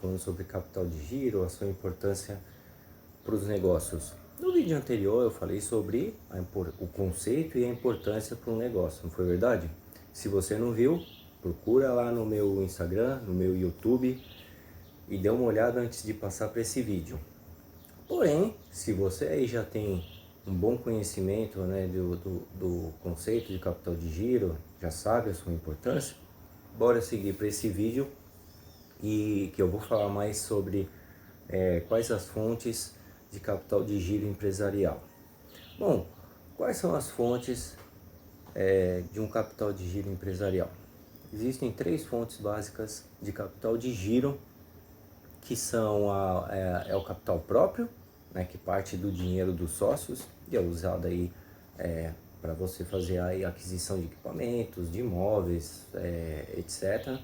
Falando sobre capital de giro, a sua importância para os negócios. No vídeo anterior eu falei sobre o conceito e a importância para um negócio, não foi verdade? Se você não viu, procura lá no meu Instagram, no meu YouTube e dê uma olhada antes de passar para esse vídeo. Porém, se você aí já tem um bom conhecimento, né, do conceito de capital de giro, já sabe a sua importância, bora seguir para esse vídeo e que eu vou falar mais sobre quais as fontes de capital de giro empresarial. Bom, quais são as fontes de um capital de giro empresarial? Existem três fontes básicas de capital de giro, que são o capital próprio, né, que parte do dinheiro dos sócios e é usado aí para você fazer a aquisição de equipamentos, de imóveis, etc.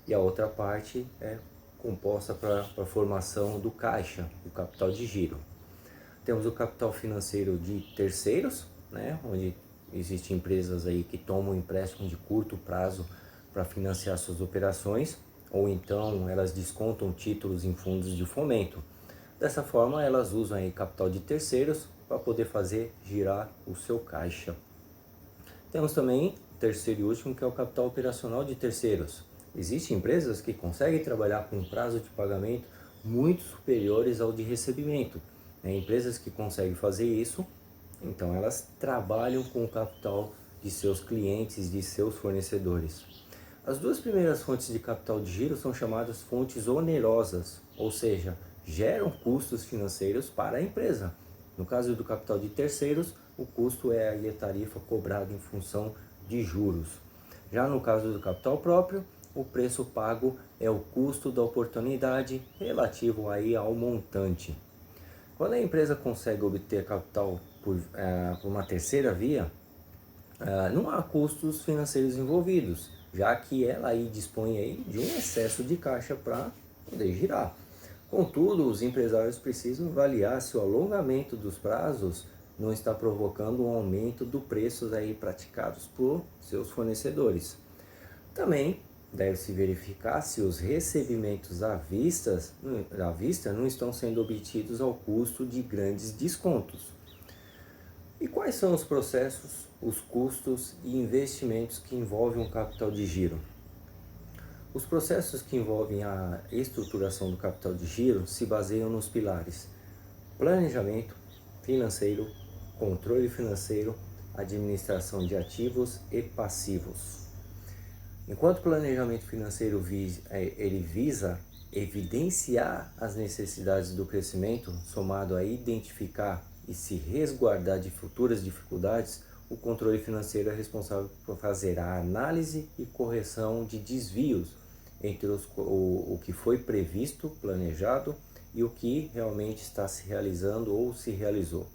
E a outra parte é composta para a formação do caixa, do capital de giro. Temos o capital financeiro de terceiros, né, onde existem empresas aí que tomam empréstimo de curto prazo para financiar suas operações, ou então elas descontam títulos em fundos de fomento. Dessa forma, elas usam aí capital de terceiros para poder fazer girar o seu caixa. Temos também o terceiro e último, que é o capital operacional de terceiros. Existem empresas que conseguem trabalhar com um prazo de pagamento muito superiores ao de recebimento. Empresas que conseguem fazer isso, então elas trabalham com o capital de seus clientes, de seus fornecedores. As duas primeiras fontes de capital de giro são chamadas fontes onerosas, ou seja, geram custos financeiros para a empresa. No caso do capital de terceiros, o custo é a tarifa cobrada em função de juros. Já no caso do capital próprio, o preço pago é o custo da oportunidade relativo aí ao montante. Quando a empresa consegue obter capital por uma terceira via, não há custos financeiros envolvidos, já que ela aí dispõe aí de um excesso de caixa para poder girar. Contudo, os empresários precisam avaliar se o alongamento dos prazos não está provocando um aumento do preço aí praticados por seus fornecedores. Também deve-se verificar se os recebimentos à vista não estão sendo obtidos ao custo de grandes descontos. E quais são os processos, os custos e investimentos que envolvem um capital de giro? Os processos que envolvem a estruturação do capital de giro se baseiam nos pilares planejamento financeiro, controle financeiro, administração de ativos e passivos. Enquanto o planejamento financeiro ele visa evidenciar as necessidades do crescimento, somado a identificar e se resguardar de futuras dificuldades, o controle financeiro é responsável por fazer a análise e correção de desvios entre o que foi previsto, planejado, e o que realmente está se realizando ou se realizou.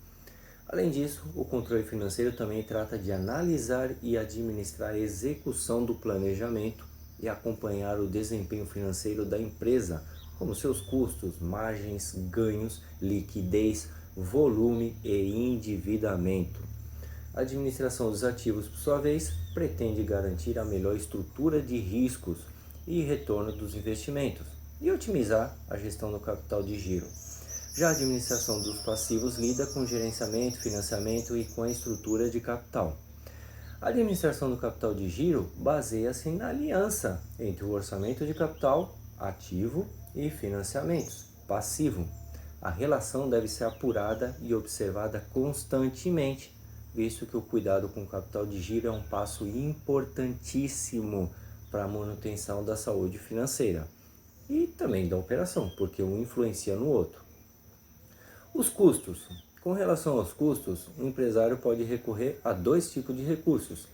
Além disso, o controle financeiro também trata de analisar e administrar a execução do planejamento e acompanhar o desempenho financeiro da empresa, como seus custos, margens, ganhos, liquidez, volume e endividamento. A administração dos ativos, por sua vez, pretende garantir a melhor estrutura de riscos e retorno dos investimentos e otimizar a gestão do capital de giro. Já a administração dos passivos lida com gerenciamento, financiamento e com a estrutura de capital. A administração do capital de giro baseia-se na aliança entre o orçamento de capital, ativo, e financiamentos, passivo. A relação deve ser apurada e observada constantemente, visto que o cuidado com o capital de giro é um passo importantíssimo para a manutenção da saúde financeira e também da operação, porque um influencia no outro. Os custos. Com relação aos custos, o empresário pode recorrer a dois tipos de recursos.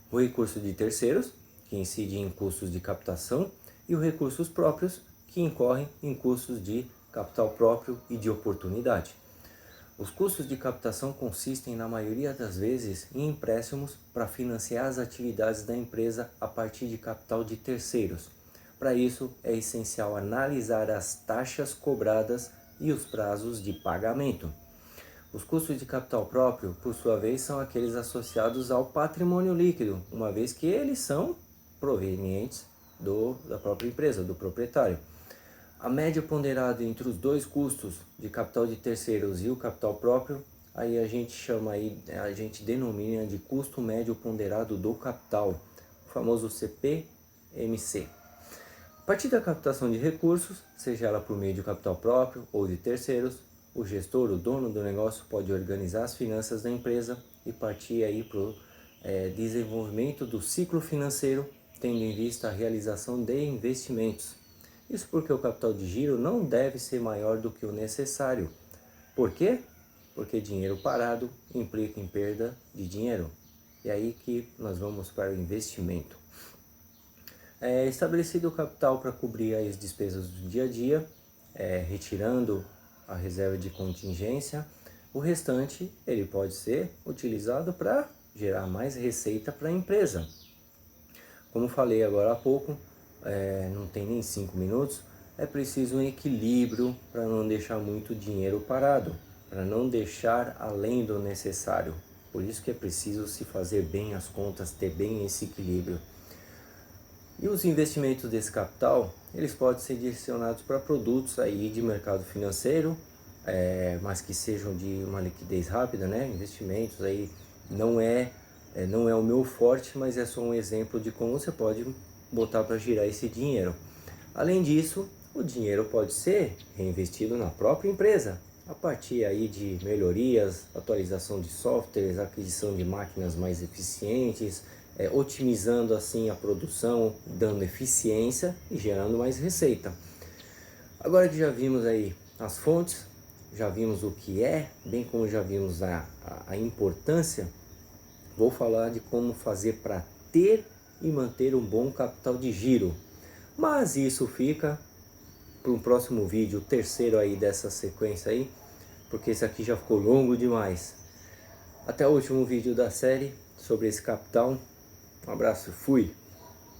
O recurso de terceiros, que incide em custos de captação, e os recursos próprios, que incorrem em custos de capital próprio e de oportunidade. Os custos de captação consistem, na maioria das vezes, em empréstimos para financiar as atividades da empresa a partir de capital de terceiros. Para isso, é essencial analisar as taxas cobradas e os prazos de pagamento. Os custos de capital próprio, por sua vez, são aqueles associados ao patrimônio líquido, uma vez que eles são provenientes da própria empresa, do proprietário. A média ponderada entre os dois custos de capital de terceiros e o capital próprio, aí a gente denomina de custo médio ponderado do capital, o famoso CPMC. A partir da captação de recursos, seja ela por meio de capital próprio ou de terceiros, o gestor, o dono do negócio, pode organizar as finanças da empresa e partir aí para o desenvolvimento do ciclo financeiro, tendo em vista a realização de investimentos. Isso porque o capital de giro não deve ser maior do que o necessário. Por quê? Porque dinheiro parado implica em perda de dinheiro. E aí que nós vamos para o investimento. É estabelecido o capital para cobrir as despesas do dia a dia, retirando a reserva de contingência. O restante ele pode ser utilizado para gerar mais receita para a empresa. Como falei agora há pouco, não tem nem 5 minutos, é preciso um equilíbrio para não deixar muito dinheiro parado, para não deixar além do necessário. Por isso que é preciso se fazer bem as contas, ter bem esse equilíbrio. E os investimentos desse capital, eles podem ser direcionados para produtos aí de mercado financeiro, mas que sejam de uma liquidez rápida, né? Investimentos aí não é o meu forte, mas é só um exemplo de como você pode botar para girar esse dinheiro. Além disso, o dinheiro pode ser reinvestido na própria empresa, a partir aí de melhorias, atualização de softwares, aquisição de máquinas mais eficientes, otimizando assim a produção, dando eficiência e gerando mais receita. Agora que já vimos aí as fontes, já vimos o que é, bem como já vimos a importância, vou falar de como fazer para ter e manter um bom capital de giro. Mas isso fica para um próximo vídeo, o terceiro aí dessa sequência aí, porque esse aqui já ficou longo demais. Até o último vídeo da série sobre esse capital. Um abraço, fui!